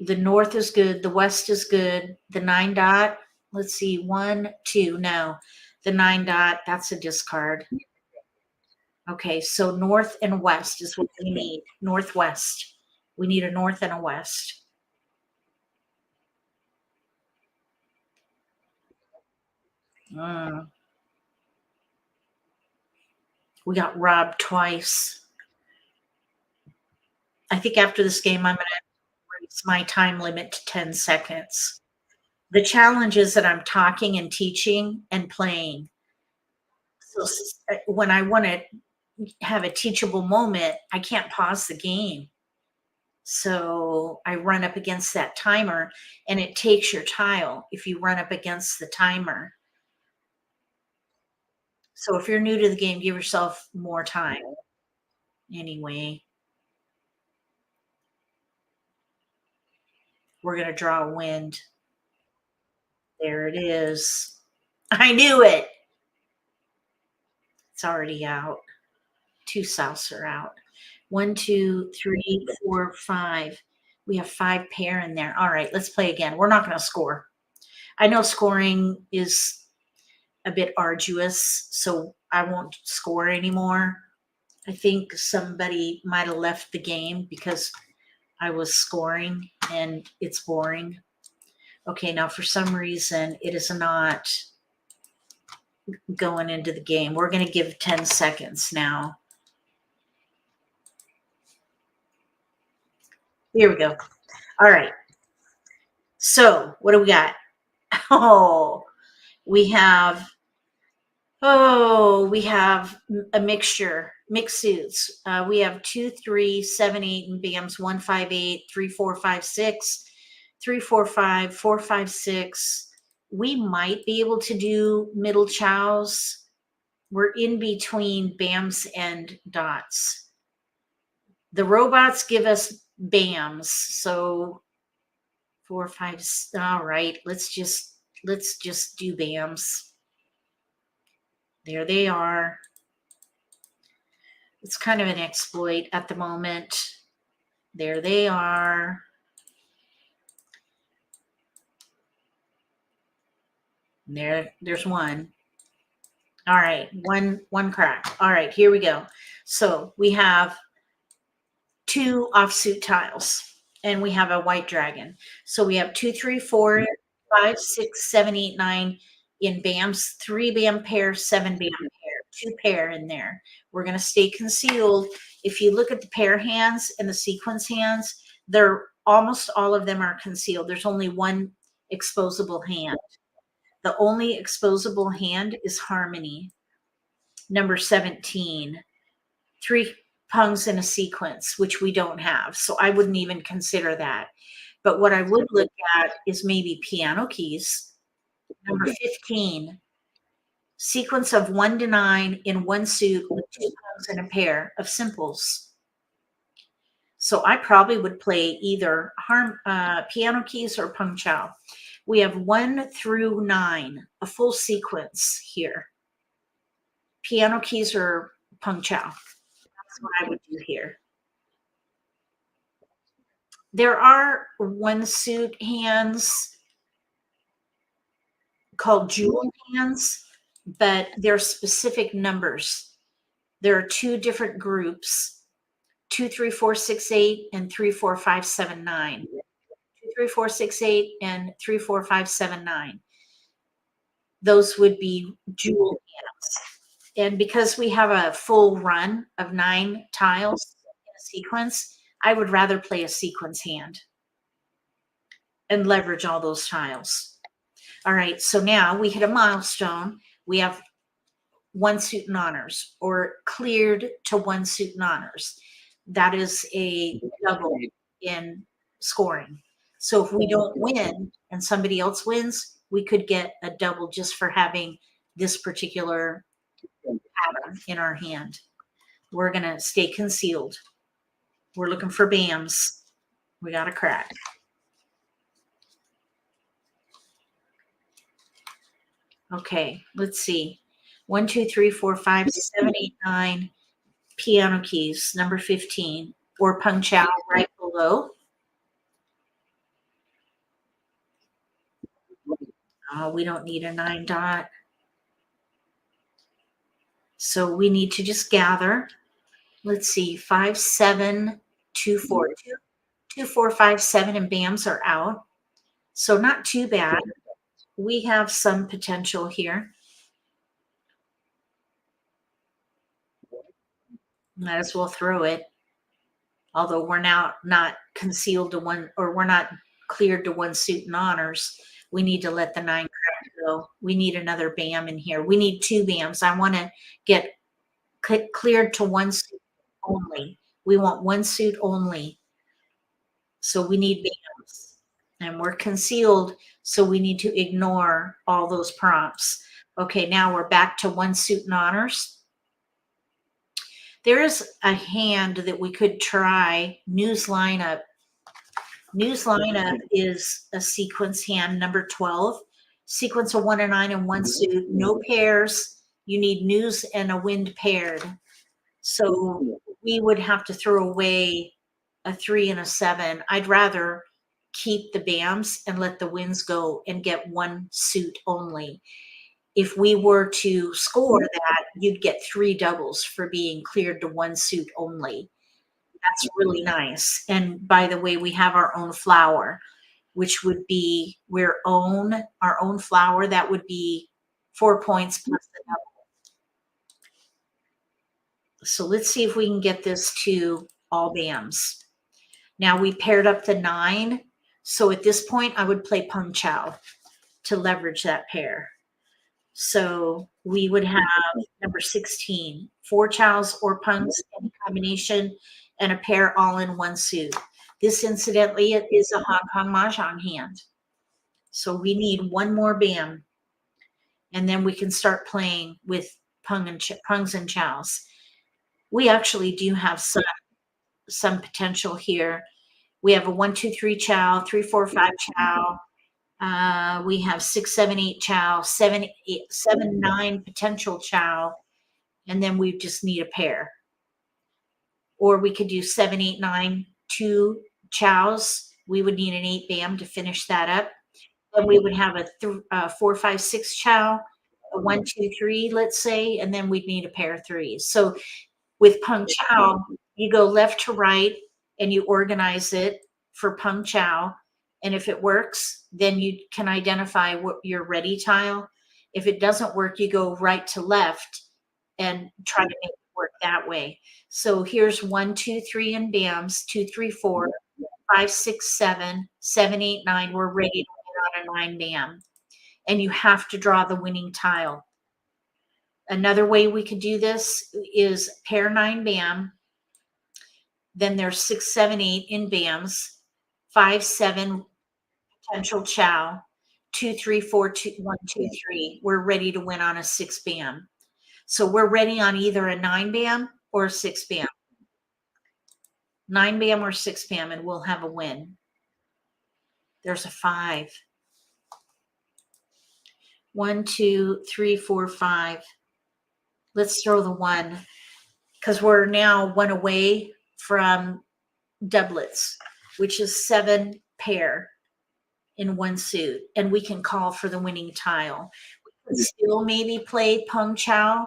The north is good. The west is good. The 9 dot, let's see, 1, 2, no. The 9 dot, that's a discard. Okay, so north and west is what we need. Northwest. We need a north and a west. We got robbed twice. I think after this game, I'm going to raise my time limit to 10 seconds. The challenge is that I'm talking and teaching and playing. So when I want to have a teachable moment, I can't pause the game. So I run up against that timer and it takes your tile if you run up against the timer. So if you're new to the game, give yourself more time. Anyway, we're going to draw a wind. There it is. I knew it. It's already out. 2 souths are out. 1, 2, 3, 4, 5. We have 5 pair in there. All right, let's play again. We're not going to score. I know scoring is a bit arduous, so I won't score anymore. I think somebody might have left the game because I was scoring and it's boring. Okay, now for some reason it is not going into the game. We're going to give 10 seconds now. Here we go. All right. So what do we got? Oh, we have a mixture, mixed suits. We have 2, 3, 7, 8, and BAMs 1, 5, 8, 3, 4, 5, 6, 3, 4, 5, 4, 5, 6. We might be able to do middle chows. We're in between BAMs and dots. The robots give us BAMs, so 4, 5. All right, let's just do BAMs. There they are. It's kind of an exploit at the moment. There they are. There's one. All right, one crack. All right, here we go. So we have 2 offsuit tiles, and we have a white dragon. So we have 2, 3, 4, 5, 6, 7, 8, 9 in BAMs, 3 BAM pair, 7 BAM pair, 2 pair in there. We're going to stay concealed. If you look at the pair hands and the sequence hands, they're almost all of them are concealed. There's only one exposable hand. The only exposable hand is Harmony, number 17. 3 pungs in a sequence, which we don't have. So I wouldn't even consider that. But what I would look at is maybe piano keys, number 15. Sequence of 1 to 9 in one suit with 2 pungs and a pair of simples. So I probably would play either piano keys or pung chow. We have 1 through 9, a full sequence here. Piano keys or pung chow. That's what I would do here. There are one suit hands called jewel hands, but they're specific numbers. There are 2 different groups, 2, 3, 4, 6, 8, and 3, 4, 5, 7, 9. 2, 3, 4, 6, 8, and 3, 4, 5, 7, 9. Those would be jewel hands. And because we have a full run of 9 tiles in a sequence, I would rather play a sequence hand and leverage all those tiles. All right, so now we hit a milestone. We have 1 suit in honors, or cleared to 1 suit in honors. That is a double in scoring. So if we don't win and somebody else wins, we could get a double just for having this particular pattern in our hand. We're going to stay concealed. We're looking for BAMs. We got a crack. Okay, let's see. 1, 2, 3, 4, 5, 7, 8, 9 piano keys, number 15, or pung chow right below. Oh, we don't need a 9 dot. So we need to just gather. Let's see, 5, 7, 2, 4, 2, 4, 5, 7, and BAMs are out. So not too bad. We have some potential here. Might as well throw it. Although we're now not concealed to 1, or we're not cleared to 1 suit in honors. We need to let the 9 crack go. We need another BAM in here. We need 2 BAMs. I want to get cleared to 1 suit only. We want 1 suit only. So we need BAMs. And we're concealed, so we need to ignore all those prompts. Okay, now we're back to 1 suit in honors. There is a hand that we could try, news lineup. News lineup is a sequence hand, number 12. Sequence of 1 to 9 in 1 suit, no pairs. You need news and a wind paired. So we would have to throw away a 3 and a 7. I'd rather keep the BAMs and let the winds go and get 1 suit only. If we were to score that, you'd get 3 doubles for being cleared to 1 suit only. That's really nice. And by the way, we have our own flower, which would be our own flower. That would be 4 points plus the double. So let's see if we can get this to all BAMs. Now we paired up the 9. So at this point, I would play pung chow to leverage that pair. So we would have number 16, 4 chows or pungs in combination and a pair all in 1 suit. This incidentally is a Hong Kong Mahjong hand. So we need 1 more BAM. And then we can start playing with pungs and chows. We actually do have some potential here. We have a 1, 2, 3 chow, 3, 4, 5 chow. We have 6, 7, 8 chow, 7, 9 potential chow, and then we just need a pair. Or we could do 7, 8, 9, 2 chows. We would need an 8 BAM to finish that up. Then we would have a 4, 5, 6 chow, a 1, 2, 3, let's say, and then we'd need a pair of 3s. So with pung chow, you go left to right, and you organize it for Pung Chow. And if it works, then you can identify what your ready tile. If it doesn't work, you go right to left and try to make it work that way. So here's 1, 2, 3 in BAMs, 2, 3, 4, 5, 6, 7, 7, 8, 9. We're ready to win on a 9 BAM. And you have to draw the winning tile. Another way we could do this is pair 9 BAM. Then there's 6, 7, 8 in BAMs, 5, 7 potential chow, 2, 3, 4, 2, 1, 2, 3. We're ready to win on a 6 BAM. So we're ready on either a 9 BAM or a 6 BAM. 9 BAM or 6 BAM, and we'll have a win. There's a 5. 1, 2, 3, 4, 5. Let's throw the 1 because we're now 1 away from doublets, which is 7 pair in 1 suit, and we can call for the winning tile. We could still maybe play Pung Chow,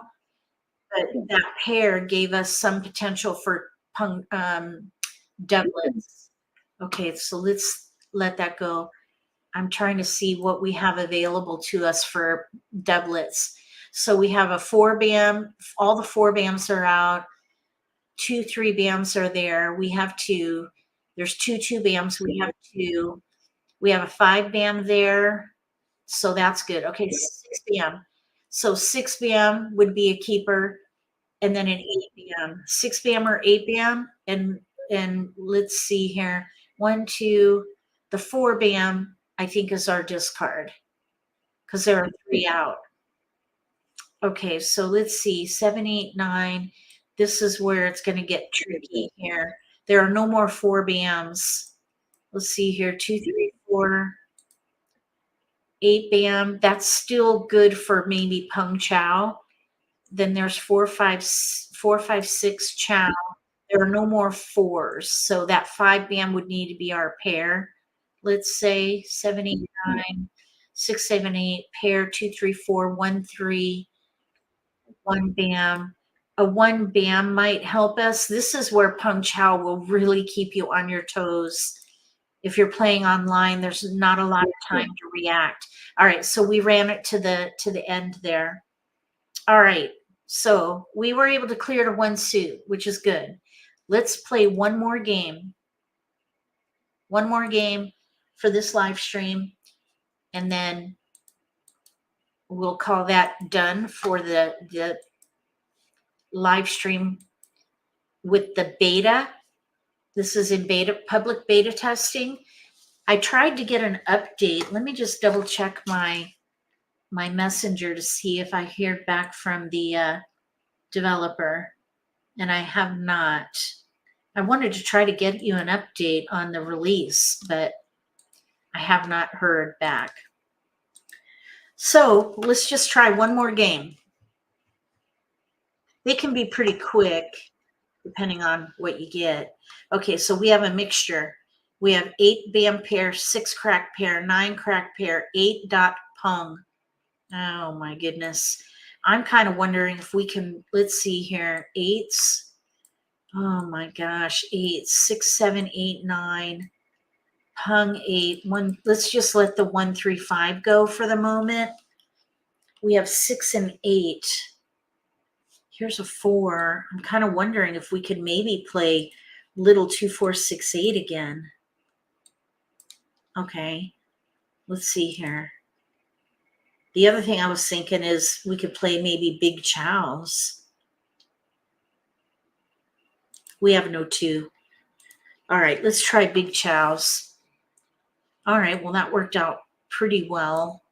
but that pair gave us some potential for Pung doublets. Okay, so let's let that go. I'm trying to see what we have available to us for doublets. So we have a 4 BAM. All the 4 BAMs are out. 2, 3 BAMs are there. We have 2. There's 2, 2 BAMs. We have 2. We have a 5 BAM there. So that's good. Okay, 6 BAM. So 6 BAM would be a keeper, and then an 8 BAM. 6 BAM or 8 BAM. And let's see here. 1, 2, the 4 BAM, I think, is our discard because there are 3 out. Okay, so let's see. 7, 8, 9. This is where it's going to get tricky here. There are no more 4 BAMs. Let's see here. 2, 3, 4, 8 BAM. That's still good for maybe Pung Chow. Then there's 4, 5, 6 Chow. There are no more 4s. So that 5 BAM would need to be our pair. Let's say 7, 8, 9, 6, 7, 8, pair 2, 3, 4, 1, 3, 1 BAM. A 1 BAM might help us. This is where Pung Chow will really keep you on your toes. If you're playing online, there's not a lot of time to react. All right, so we ran it to the end there. All right, so we were able to clear to 1 suit, which is good. Let's play one more game. One more game for this live stream, and then we'll call that done for the live stream with the beta. This is in beta, public beta testing. I tried to get an update. Let me just double check my messenger to see if I hear back from the developer, and I have not. I wanted to try to get you an update on the release, but I have not heard back. So let's just try one more game. They can be pretty quick depending on what you get. Okay, so we have a mixture. We have 8 BAM pair, 6 crack pair, 9 crack pair, 8 dot Pung. Oh my goodness. I'm kind of wondering if we can, let's see here, 8s. Oh my gosh, 8, 6, 7, 8, 9, Pung 8, 1. Let's just let the 1, 3, 5 go for the moment. We have 6 and 8. Here's a 4. I'm kind of wondering if we could maybe play little 2, 4, 6, 8 again. Okay, let's see here. The other thing I was thinking is we could play maybe big chows. We have no 2. All right, let's try big chows. All right, well, that worked out pretty well.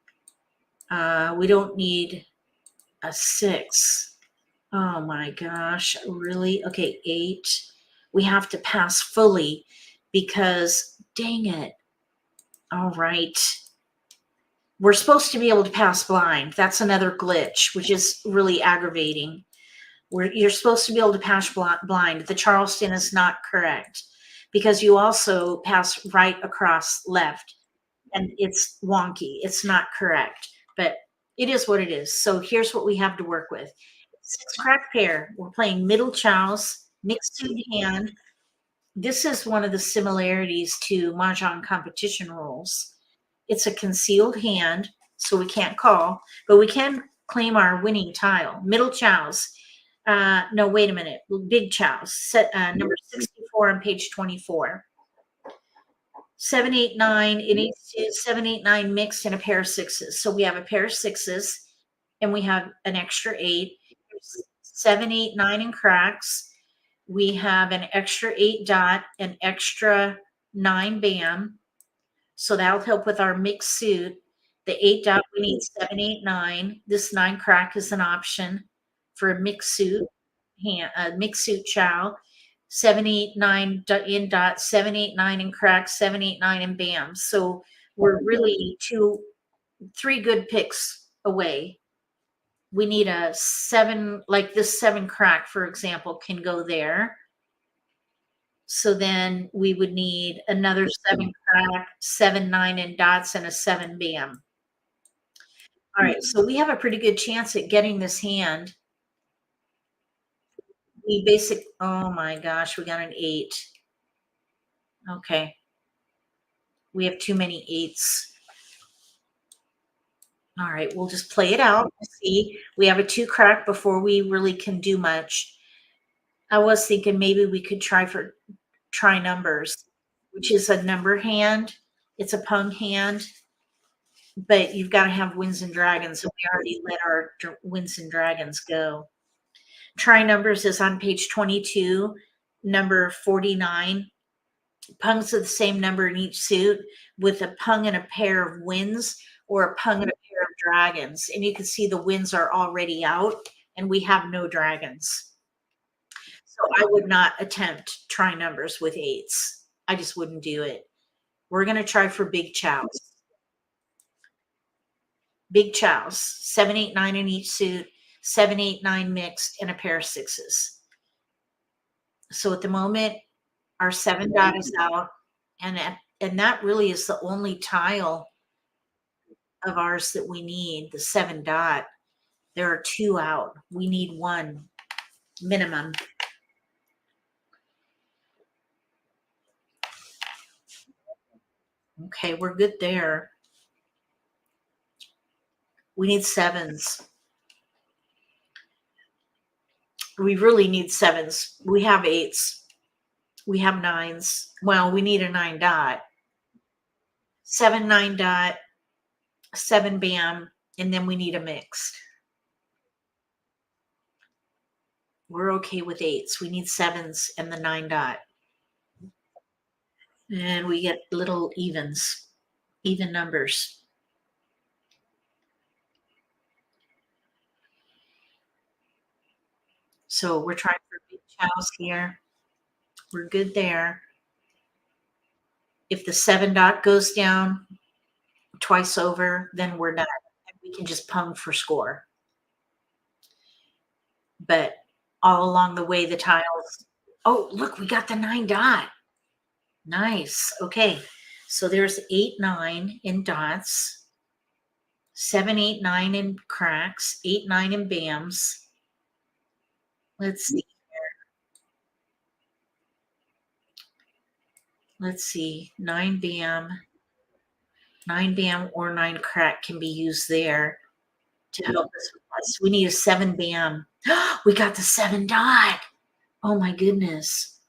We don't need a 6. Oh my gosh, really? Okay, 8. We have to pass fully because, dang it. All right. We're supposed to be able to pass blind. That's another glitch, which is really aggravating. You're supposed to be able to pass blind. The Charleston is not correct because you also pass right across left, and it's wonky. It's not correct, but it is what it is. So here's what we have to work with. 6 crack pair. We're playing middle chows, mixed suit hand. this is one of the similarities to Mahjong competition rules. It's a concealed hand, so we can't call, but we can claim our winning tile. Middle chows. No, wait a minute. Big chows. Number 64 on page 24. 7, 8, 9 in each suit, 7, 8, 9 mixed in a pair of sixes. So we have a pair of sixes and we have an extra 8. 7, 8, 9 in cracks. We have an extra 8 dot, an extra 9 bam. So that'll help with our mixed suit. The 8 dot, we need 7, 8, 9. This 9 crack is an option for a mixed suit mixed suit chow. 7, 8, 9 in dot, 7, 8, 9 in crack, 7, 8, 9 in bam. So we're really 3 good picks away. We need a 7, like this 7 crack, for example, can go there. So then we would need another 7 crack, 7, 9 in dots, and a 7 bam. All right, so we have a pretty good chance at getting this hand. Oh my gosh, we got an 8. Okay. We have too many 8s. All right, we'll just play it out. See, we have a 2 crack before we really can do much. I was thinking maybe we could try numbers, which is a number hand. It's a pung hand, but you've got to have winds and dragons, and we already let our winds and dragons go. Try numbers is on page 22, number 49. Pungs are the same number in each suit with a pung and a pair of winds or a pung and a pair of dragons. And you can see the winds are already out and we have no dragons. So I would not attempt try numbers with 8s. I just wouldn't do it. We're going to try for big chows. Big chows, 7, 8, 9 in each suit, 7, 8, 9 mixed, and a pair of 6s. So at the moment, our 7 dot is out, and that really is the only tile of ours that we need, the 7 dot. There are 2 out. We need 1 minimum. Okay, we're good there. We need 7s. We really need 7s. We have 8s. We have 9s. Well, we need a 9 dot. 7, 9 dot, 7 bam, and then we need a mixed. We're okay with 8s. We need 7s and the 9 dot. And we get little evens, even numbers. So we're trying for big chows here. We're good there. If the 7 dot goes down twice over, then we're done. And we can just pung for score. But all along the way, the tiles. Oh, look, we got the 9 dot. Nice. Okay. So there's 8, 9 in dots, 7, 8, 9 in cracks, 8, 9 in bams. Let's see here. Let's see. 9 bam. 9 bam or 9 crack can be used there to help us with this. We need a 7 bam. We got the 7 dot. Oh my goodness.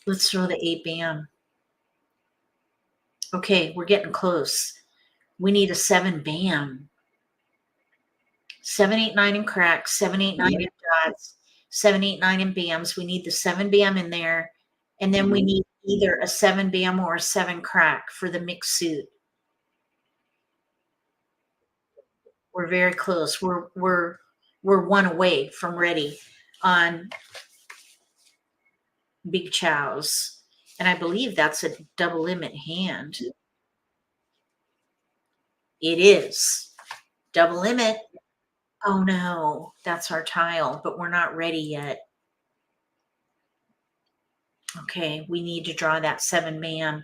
Let's throw the 8 bam. Okay, we're getting close. We need a 7 bam. 7, 8, 9 in cracks, 7, 8, 9 in dots, 7, 8, 9 in bams. We need the 7 bam in there. And then we need either a 7 bam or a 7 crack for the mixed suit. We're very close. We're 1 away from ready on big chows. And I believe that's a double limit hand. It is. Double limit. Oh no, that's our tile, but we're not ready yet. Okay, we need to draw that 7 bam.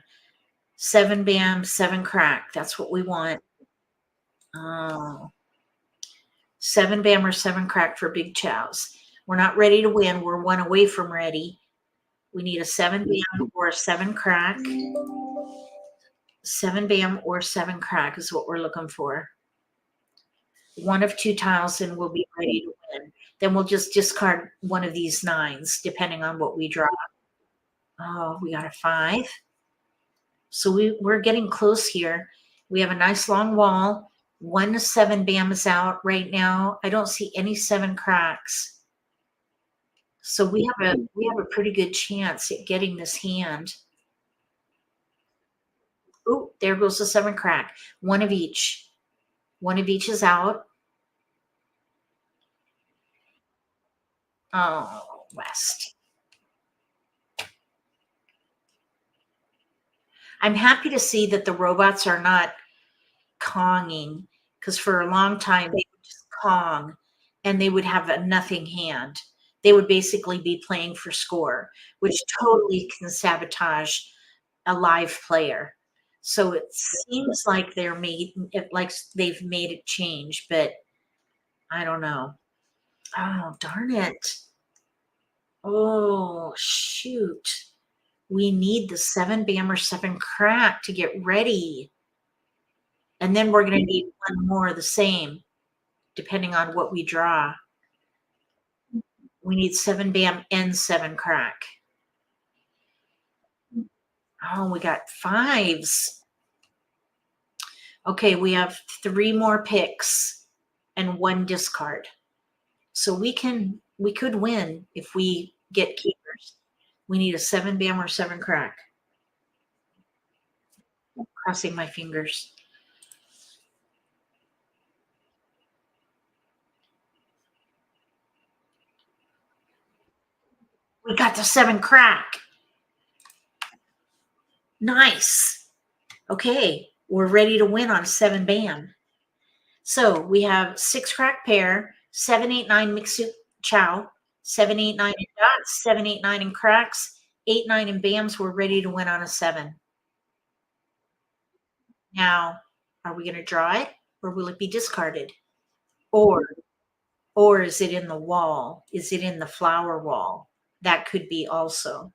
7 bam, 7 crack. That's what we want. Oh. 7 bam or 7 crack for big chows. We're not ready to win. We're 1 away from ready. We need a 7 bam or a 7 crack. 7 bam or 7 crack is what we're looking for. One of 2 tiles and we'll be ready to win. Then we'll just discard one of these 9s depending on what we draw. Oh, we got a 5. So we're getting close here. We have a nice long wall. 1 7 bam is out right now. I don't see any 7 cracks. So we have a pretty good chance at getting this hand. Oh, there goes the 7 crack. One of each. One of each is out. Oh, West. I'm happy to see that the robots are not Konging, because for a long time they would just Kong and they would have a nothing hand. They would basically be playing for score, which totally can sabotage a live player. So it seems like they've made it change, but I don't know. Oh, darn it. Oh, shoot. We need the 7 bam or 7 crack to get ready. And then we're going to need one more of the same, depending on what we draw. We need 7 bam and 7 crack. Oh, we got 5s. Okay, we have 3 more picks and 1 discard. So we could win if we get keepers. We need a 7 bam or 7 crack. Crossing my fingers. We got the 7 crack. Nice. Okay, we're ready to win on 7 bam. So we have 6 crack pair, 7 8 9 mixed chow, 7 8 9 in dots, 7 8 9 in cracks, 8 9 in bams. We're ready to win on a 7. Now, are we going to draw it, or will it be discarded? Or is it in the wall? Is it in the flower wall? That could be also.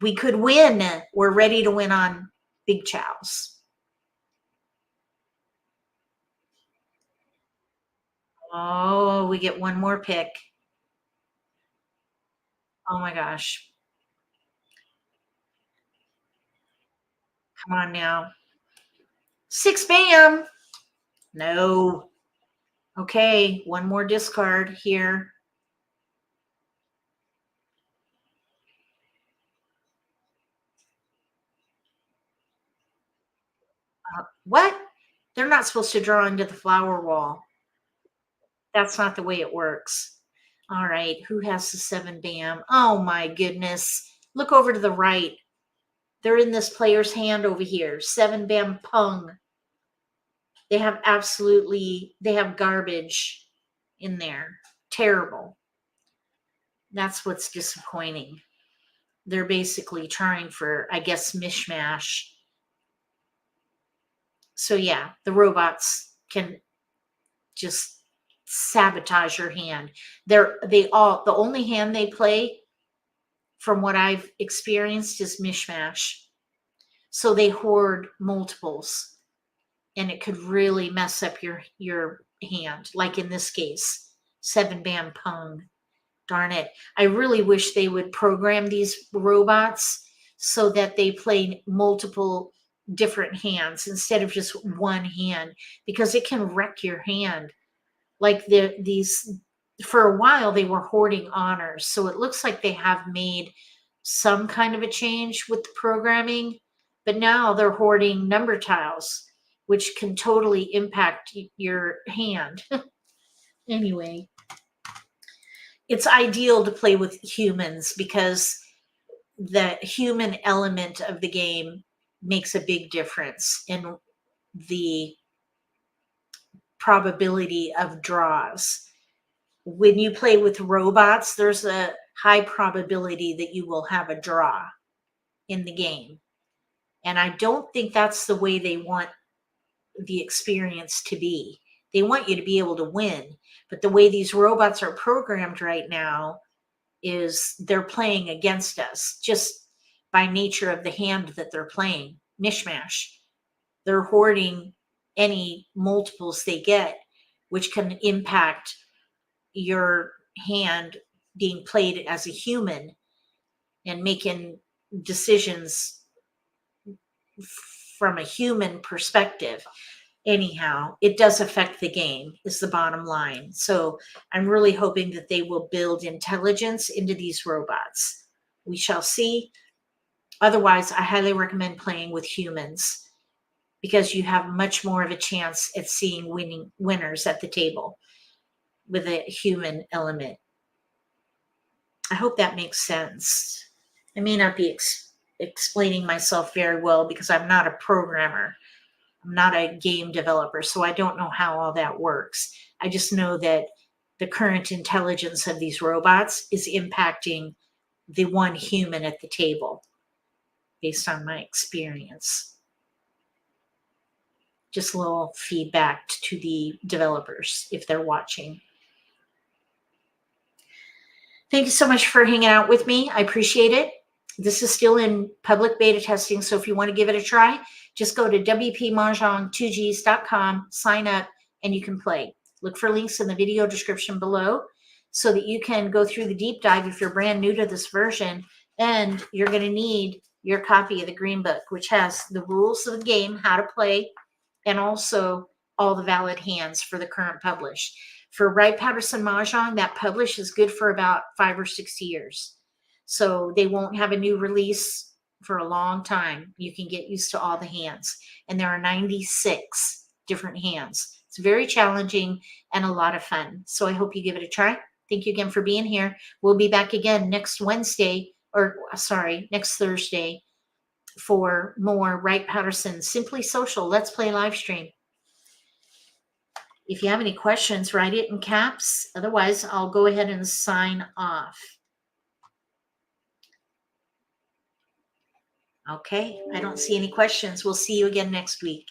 We could win. We're ready to win on big chows. Oh, we get 1 more pick. Oh my gosh. Come on now. 6 bam. No. Okay, 1 more discard here. What? They're not supposed to draw into the flower wall. That's not the way it works. All right, who has the 7 bam? Oh my goodness. Look over to the right. They're in this player's hand over here. 7 bam pung. They have garbage in there. Terrible. That's what's disappointing. They're basically trying for, I guess, mishmash. So yeah, the robots can just sabotage your hand. The only hand they play, from what I've experienced, is mishmash. So they hoard multiples, and it could really mess up your hand. Like in this case, 7 bam pung. Darn it. I really wish they would program these robots so that they play multiple different hands instead of just one hand, because it can wreck your hand. Like for a while they were hoarding honors. So it looks like they have made some kind of a change with the programming, but now they're hoarding number tiles, which can totally impact your hand. Anyway, it's ideal to play with humans because the human element of the game makes a big difference in the probability of draws. When you play with robots, there's a high probability that you will have a draw in the game. And I don't think that's the way they want the experience to be. They want you to be able to win. But the way these robots are programmed right now, is they're playing against us just by nature of the hand that they're playing. Mishmash. They're hoarding any multiples they get, which can impact your hand being played as a human and making decisions from a human perspective. Anyhow, it does affect the game, is the bottom line. So I'm really hoping that they will build intelligence into these robots. We shall see. Otherwise, I highly recommend playing with humans because you have much more of a chance at seeing winners at the table with a human element. I hope that makes sense. I may not be explaining myself very well because I'm not a programmer. I'm not a game developer, so I don't know how all that works. I just know that the current intelligence of these robots is impacting the one human at the table based on my experience. Just a little feedback to the developers if they're watching. Thank you so much for hanging out with me. I appreciate it. This is still in public beta testing, so if you want to give it a try, just go to WPMJ2Gs.com, sign up, and you can play. Look for links in the video description below so that you can go through the deep dive if you're brand new to this version, and you're going to need your copy of the Green Book, which has the rules of the game, how to play, and also all the valid hands for the current publish. For Wright-Patterson Mahjong, that publish is good for about 5 or 6 years. So they won't have a new release for a long time. You can get used to all the hands. And there are 96 different hands. It's very challenging and a lot of fun. So I hope you give it a try. Thank you again for being here. We'll be back again next Thursday for more Wright-Patterson Simply Social Let's Play live stream. If you have any questions, write it in caps. Otherwise, I'll go ahead and sign off. Okay, I don't see any questions. We'll see you again next week.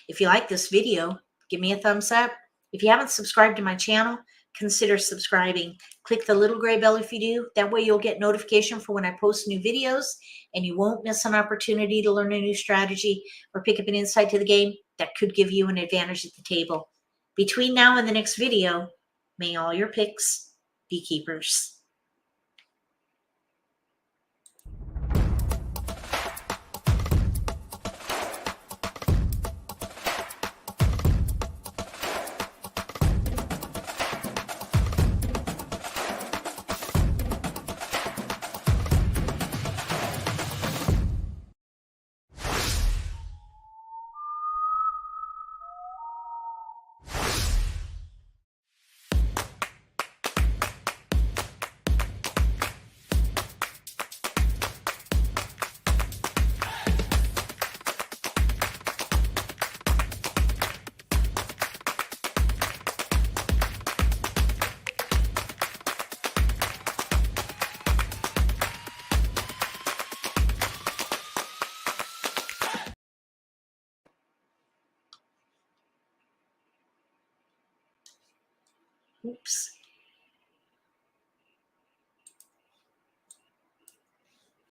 If you like this video, give me a thumbs up. If you haven't subscribed to my channel, consider subscribing. Click the little gray bell if you do. That way you'll get notification for when I post new videos, and you won't miss an opportunity to learn a new strategy or pick up an insight to the game that could give you an advantage at the table. Between now and the next video, may all your picks be keepers. Oops.